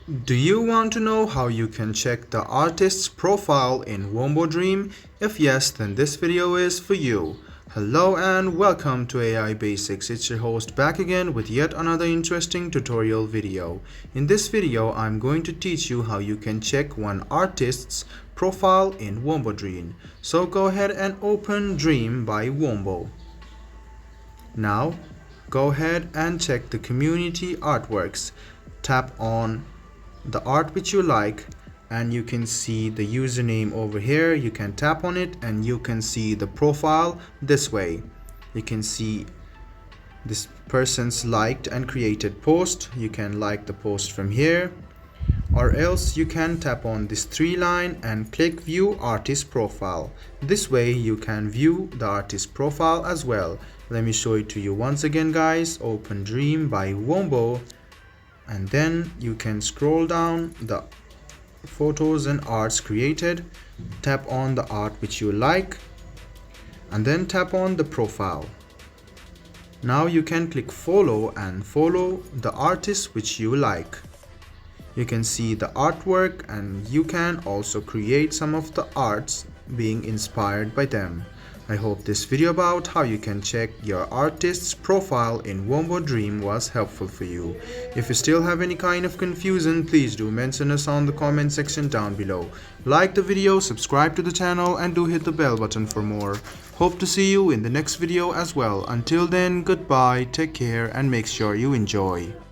Do you want to know how you can check the artist's profile in Wombo Dream? If yes, then this video is for you. Hello and welcome to AI Basics. It's your host back again with yet another interesting tutorial video. In this video, I'm going to teach you how you can check one artist's profile in Wombo Dream. So go ahead and open Dream by Wombo. Now, go ahead and check the community artworks. Tap on the art which you like and you can see the username over here. You can tap on it and you can see the profile this way. You can see this person's liked and created post. You can like the post from here, or else you can tap on this three line and click view artist profile. This way you can view the artist profile as well. Let me show it to you once again, guys. Open Dream by Wombo and then you can scroll down the photos and arts created. Tap on the art which you like and then tap on the profile. Now you can click follow and follow the artist which you like. You can see the artwork and you can also create some of the arts being inspired by them. I hope this video about how you can check your artist's profile in Wombo Dream was helpful for you. If you still have any kind of confusion, please do mention us on the comment section down below. Like the video, subscribe to the channel and do hit the bell button for more. Hope to see you in the next video as well. Until then, goodbye, take care and make sure you enjoy.